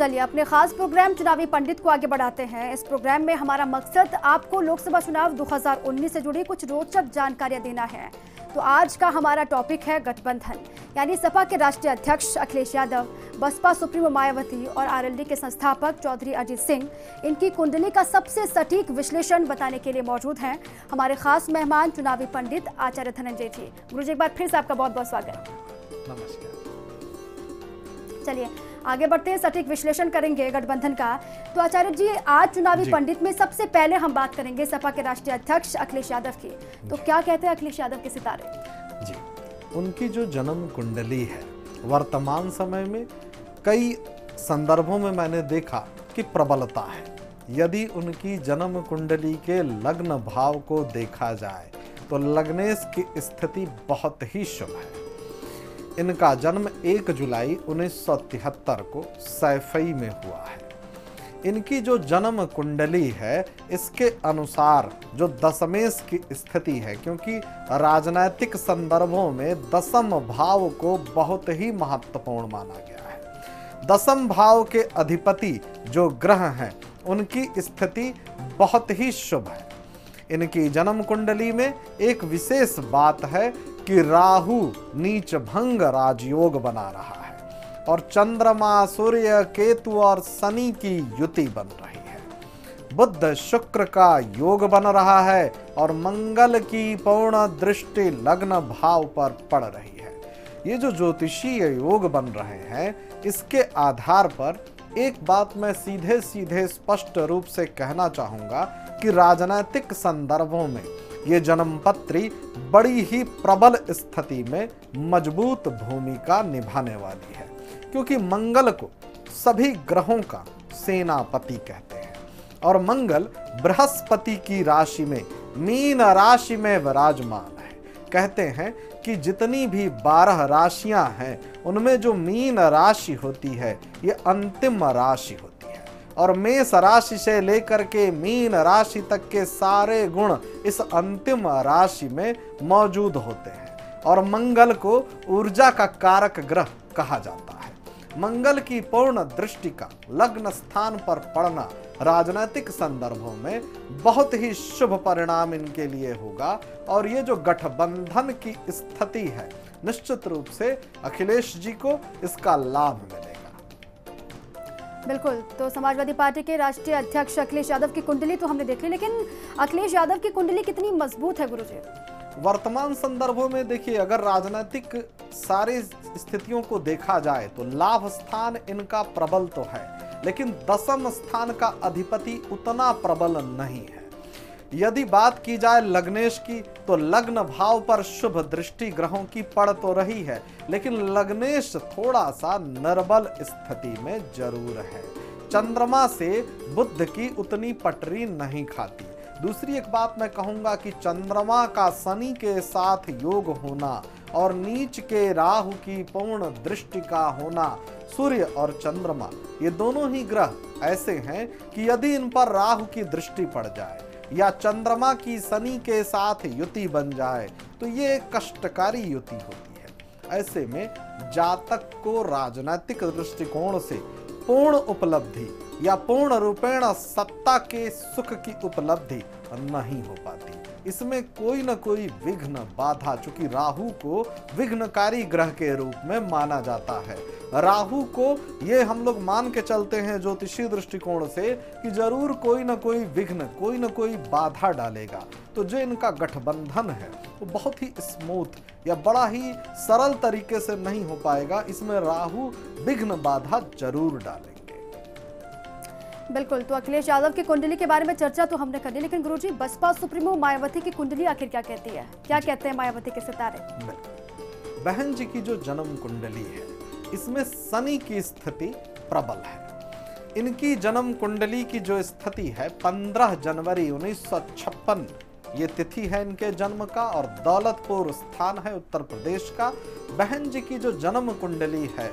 चलिए अपने खास प्रोग्राम चुनावी पंडित को आगे बढ़ाते हैं। इस प्रोग्राम में हमारा मकसद आपको लोकसभा चुनाव 2019 से जुड़ी कुछ रोचक जानकारियां देना है। तो आज का हमारा टॉपिक है गठबंधन, यानी सपा के राष्ट्रीय अध्यक्ष अखिलेश यादव, बसपा सुप्रीमो मायावती और आरएलडी के संस्थापक चौधरी अजित सिंह। इनकी कुंडली का सबसे सटीक विश्लेषण बताने के लिए मौजूद हैं हमारे खास मेहमान चुनावी पंडित आचार्य धनंजय जी। गुरुजी, एक बार फिर से आपका बहुत बहुत स्वागत। नमस्कार। चलिए आगे बढ़ते हैं, सटीक विश्लेषण करेंगे गठबंधन का। तो आचार्य जी, आज चुनावी पंडित में सबसे पहले हम बात करेंगे सपा के राष्ट्रीय अध्यक्ष अखिलेश यादव की। तो क्या कहते हैं अखिलेश यादव के सितारे? जी, उनकी जो जन्म कुंडली है वर्तमान समय में कई संदर्भों में मैंने देखा कि प्रबलता है। यदि उनकी जन्म कुंडली के लग्न भाव को देखा जाए तो लग्नेश की स्थिति बहुत ही शुभ है। इनका जन्म 1 जुलाई 1973 को सैफई में हुआ है। इनकी जो जन्म कुंडली है इसके अनुसार जो दशमेश की स्थिति है, क्योंकि राजनैतिक संदर्भों में दशम भाव को बहुत ही महत्वपूर्ण माना गया है। दशम भाव के अधिपति जो ग्रह हैं उनकी स्थिति बहुत ही शुभ है। इनकी जन्म कुंडली में एक विशेष बात है कि राहु नीच भंग राजयोग बना रहा है और चंद्रमा, सूर्य, केतु और शनि की युति बन रही है। बुध शुक्र का योग बन रहा है और मंगल की पूर्ण दृष्टि लग्न भाव पर पड़ रही है। ये जो ज्योतिषीय योग बन रहे हैं इसके आधार पर एक बात मैं सीधे सीधे स्पष्ट रूप से कहना चाहूंगा कि राजनैतिक संदर्भों में ये जन्मपत्री बड़ी ही प्रबल स्थिति में मजबूत भूमिका निभाने वाली है, क्योंकि मंगल को सभी ग्रहों का सेनापति कहते हैं और मंगल बृहस्पति की राशि में मीन राशि में विराजमान है। कहते हैं कि जितनी भी 12 राशियां हैं उनमें जो मीन राशि होती है ये अंतिम राशि होती है और मेष राशि से लेकर के मीन राशि तक के सारे गुण इस अंतिम राशि में मौजूद होते हैं और मंगल को ऊर्जा का कारक ग्रह कहा जाता है। मंगल की पूर्ण दृष्टि का लग्न स्थान पर पड़ना राजनीतिक संदर्भों में बहुत ही शुभ परिणाम इनके लिए होगा और ये जो गठबंधन की स्थिति है निश्चित रूप से अखिलेश जी को इसका लाभ मिलेगा। बिल्कुल, तो समाजवादी पार्टी के राष्ट्रीय अध्यक्ष अखिलेश यादव की कुंडली तो हमने देख ली, लेकिन अखिलेश यादव की कुंडली कितनी मजबूत है गुरुजी? वर्तमान संदर्भों में देखिए, अगर राजनीतिक सारी स्थितियों को देखा जाए तो लाभ स्थान इनका प्रबल तो है, लेकिन दशम स्थान का अधिपति उतना प्रबल नहीं है। यदि बात की जाए लग्नेश की तो लग्न भाव पर शुभ दृष्टि ग्रहों की पड़ तो रही है, लेकिन लग्नेश थोड़ा सा निर्बल स्थिति में जरूर है। चंद्रमा से बुध की उतनी पटरी नहीं खाती। दूसरी एक बात मैं कहूंगा कि चंद्रमा का शनि के साथ योग होना और नीच के राहु की पूर्ण दृष्टि का होना, सूर्य और चंद्रमा ये दोनों ही ग्रह ऐसे हैं कि यदि इन पर राहु की दृष्टि पड़ जाए या चंद्रमा की शनि के साथ युति बन जाए तो ये कष्टकारी युति होती है। ऐसे में जातक को राजनीतिक दृष्टिकोण से पूर्ण उपलब्धि या पूर्ण रूपेण सत्ता के सुख की उपलब्धि नहीं हो पाती। इसमें कोई न कोई विघ्न बाधा, चूंकि राहु को विघ्नकारी ग्रह के रूप में माना जाता है। राहु को ये हम लोग मान के चलते हैं ज्योतिषीय दृष्टिकोण से कि जरूर कोई न कोई विघ्न, कोई न कोई बाधा डालेगा। तो जो इनका गठबंधन है वो बहुत ही स्मूथ या बड़ा ही सरल तरीके से नहीं हो पाएगा। इसमें राहु विघ्न बाधा जरूर डालेंगे। बिल्कुल, तो अखिलेश यादव की कुंडली के बारे में चर्चा तो हमने कर ली, लेकिन गुरुजी बसपा सुप्रीमो मायावती की कुंडली आखिर क्या कहती है? क्या कहते हैं मायावती के सितारे? बहन जी की जो जन्म कुंडली है इसमें शनि की स्थिति प्रबल है। इनकी जन्म कुंडली की जो स्थिति है 15 जनवरी 1956 ये तिथि है इनके जन्म का और दौलतपुर स्थान है उत्तर प्रदेश का। बहन जी की जो जन्म कुंडली है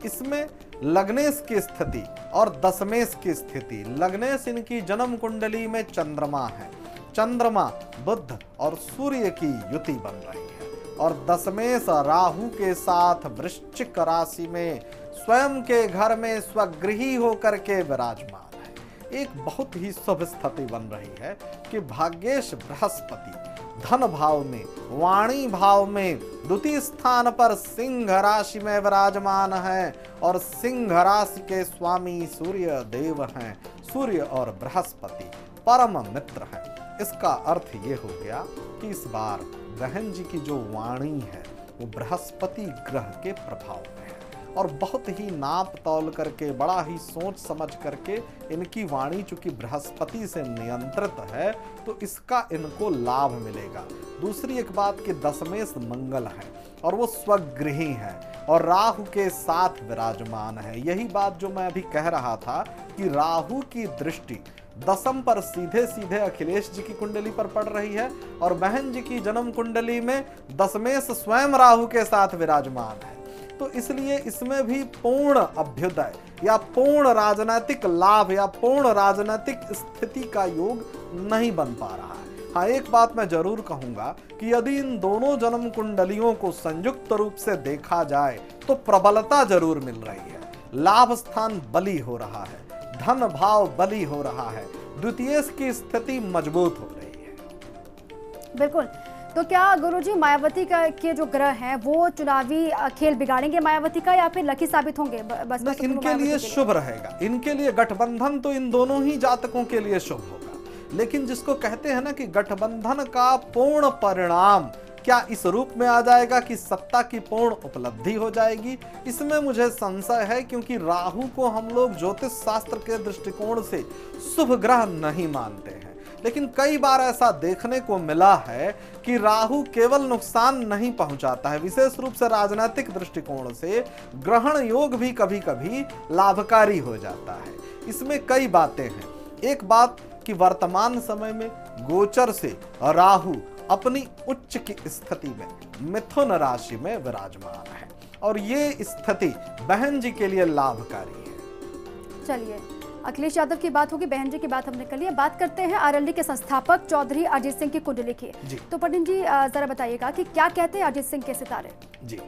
इसमें लग्नेश की स्थिति और दशमेश की स्थिति। लग्नेश इनकी जन्म कुंडली में चंद्रमा है, चंद्रमा बुध और सूर्य की युति बन रही है और दशमेश राहु के साथ वृश्चिक राशि में स्वयं के घर में स्वगृही होकर के विराजमान है। एक बहुत ही शुभ स्थिति बन रही है कि भाग्येश बृहस्पति धन भाव में, वाणी भाव में द्वितीय स्थान पर सिंह राशि में विराजमान है और सिंह राशि के स्वामी सूर्य देव हैं। सूर्य और बृहस्पति परम मित्र हैं। इसका अर्थ ये हो गया कि इस बार बहन जी की जो वाणी है वो बृहस्पति ग्रह के प्रभाव में है और बहुत ही नाप तौल करके, बड़ा ही सोच समझ करके इनकी वाणी चूंकि बृहस्पति से नियंत्रित है तो इसका इनको लाभ मिलेगा। दूसरी एक बात कि दशमेश मंगल है और वो स्वगृही है और राहु के साथ विराजमान है। यही बात जो मैं अभी कह रहा था कि राहु की दृष्टि दसम पर सीधे सीधे अखिलेश जी की कुंडली पर पड़ रही है और बहन जी की जन्म कुंडली में दशमेश स्वयं राहु के साथ विराजमान है। तो इसलिए इसमें भी पूर्ण अभ्युदय या पूर्ण राजनीतिक लाभ या पूर्ण राजनीतिक स्थिति का योग नहीं बन पा रहा है। हाँ, एक बात मैं जरूर कहूंगा कि यदि इन दोनों जन्म कुंडलियों को संयुक्त रूप से देखा जाए तो प्रबलता जरूर मिल रही है। लाभ स्थान बली हो रहा है, धन भाव बली हो रहा है, द्वितीय की स्थिति मजबूत हो रही है। बिल्कुल। तो क्या गुरुजी मायावती के जो ग्रह हैं वो चुनावी खेल बिगाड़ेंगे मायावती का या फिर लकी साबित होंगे? बस इनके लिए शुभ रहेगा। इनके लिए गठबंधन तो इन दोनों ही जातकों के लिए शुभ होगा, लेकिन जिसको कहते हैं ना कि गठबंधन का पूर्ण परिणाम क्या इस रूप में आ जाएगा कि सत्ता की पूर्ण उपलब्धि हो जाएगी, इसमें मुझे संशय है। क्योंकि राहु को हम लोग ज्योतिष शास्त्र के दृष्टिकोण से शुभ ग्रह नहीं मानते हैं, लेकिन कई बार ऐसा देखने को मिला है कि राहु केवल नुकसान नहीं पहुंचाता है, विशेष रूप से राजनीतिक दृष्टिकोण से ग्रहण योग भी कभी कभी लाभकारी हो जाता है। इसमें कई बातें हैं। एक बात कि वर्तमान समय में गोचर से राहु अपनी उच्च की स्थिति में मिथुन राशि में विराजमान है और ये स्थिति बहन जी के लिए लाभकारी है। चलिए, अखिलेश यादव की बात होगी, बहन जी की बात हमने कर ली। बात करते हैं आरएलडी के संस्थापक चौधरी अजीत सिंह की कुंडली की। तो पंडित जी जरा बताइएगा कि क्या कहते हैं अजीत सिंह के सितारे? जी,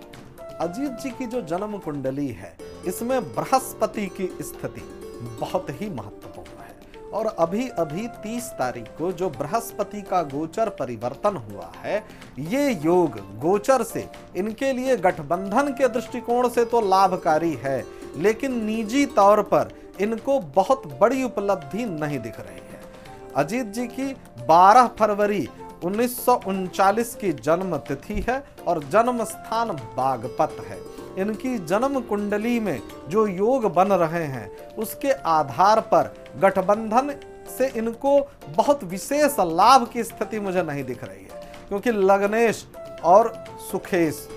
अजीत जी की जो जन्म कुंडली है इसमें बृहस्पति की स्थिति बहुत ही महत्वपूर्ण है और अभी 30 तारीख को जो बृहस्पति का गोचर परिवर्तन हुआ है, ये योग गोचर से इनके लिए गठबंधन के दृष्टिकोण से तो लाभकारी है, लेकिन निजी तौर पर इनको बहुत बड़ी उपलब्धि नहीं दिख रही है। अजीत जी की 12 फरवरी 1939 की जन्म तिथि है और जन्म स्थान बागपत है। इनकी जन्म कुंडली में जो योग बन रहे हैं उसके आधार पर गठबंधन से इनको बहुत विशेष लाभ की स्थिति मुझे नहीं दिख रही है, क्योंकि लग्नेश और सुखेश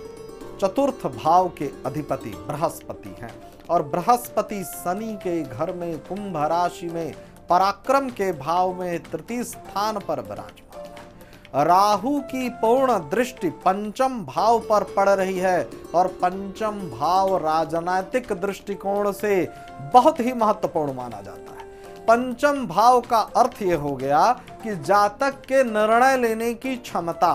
चतुर्थ भाव के अधिपति बृहस्पति हैं और बृहस्पति शनि के घर में कुंभ राशि में पराक्रम के भाव में तृतीय स्थान पर विराजमान है। राहु की पूर्ण दृष्टि पंचम भाव पर पड़ रही है और पंचम भाव राजनीतिक दृष्टिकोण से बहुत ही महत्वपूर्ण माना जाता है। पंचम भाव का अर्थ यह हो गया कि जातक के निर्णय लेने की क्षमता,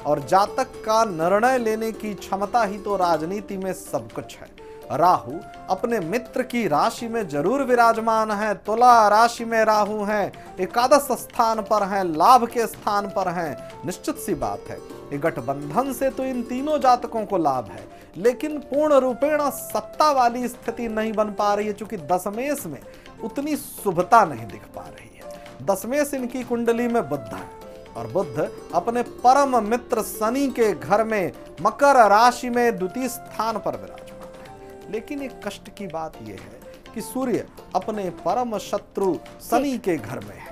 और जातक का निर्णय लेने की क्षमता ही तो राजनीति में सब कुछ है। राहु अपने मित्र की राशि में जरूर विराजमान है, तुला राशि में राहु हैं, एकादश स्थान पर हैं, लाभ के स्थान पर हैं। निश्चित सी बात है ये गठबंधन से तो इन तीनों जातकों को लाभ है, लेकिन पूर्ण रूपेण सत्ता वाली स्थिति नहीं बन पा रही है, क्योंकि दशमेश में उतनी शुभता नहीं दिख पा रही है। दशमेश इनकी कुंडली में बुध है और बुध अपने परम मित्र शनि के घर में मकर राशि में द्वितीय स्थान पर विराजमान है। लेकिन एक कष्ट की बात यह है कि सूर्य अपने परम शत्रु शनि के घर में है।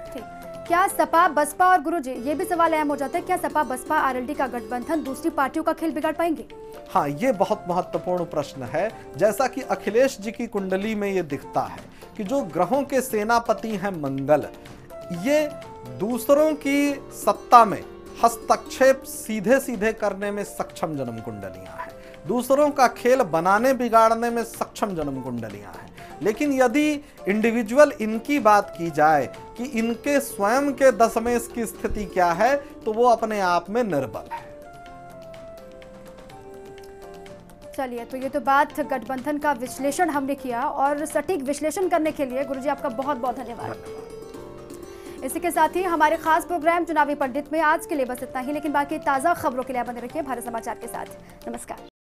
क्या सपा बसपा और गुरुजी, ये भी सवाल अहम हो जाता है, क्या सपा बसपा आरएलडी का गठबंधन दूसरी पार्टियों का खेल बिगाड़ पाएंगे? हाँ, ये बहुत महत्वपूर्ण प्रश्न है। जैसा कि अखिलेश जी की कुंडली में ये दिखता है कि जो ग्रहों के सेनापति हैं मंगल, ये दूसरों की सत्ता में हस्तक्षेप सीधे सीधे करने में सक्षम जन्म कुंडलियां हैं, दूसरों का खेल बनाने बिगाड़ने में सक्षम जन्म कुंडलियां हैं। लेकिन यदि इंडिविजुअल इनकी बात की जाए कि इनके स्वयं के दशमेश की स्थिति क्या है, तो वो अपने आप में निर्बल है। चलिए, तो ये तो बात गठबंधन का विश्लेषण हमने किया, और सटीक विश्लेषण करने के लिए गुरुजी आपका बहुत बहुत धन्यवाद। इसी के साथ ही हमारे खास प्रोग्राम चुनावी पंडित में आज के लिए बस इतना ही, लेकिन बाकी ताज़ा खबरों के लिए बने रखिए भारत समाचार के साथ। नमस्कार।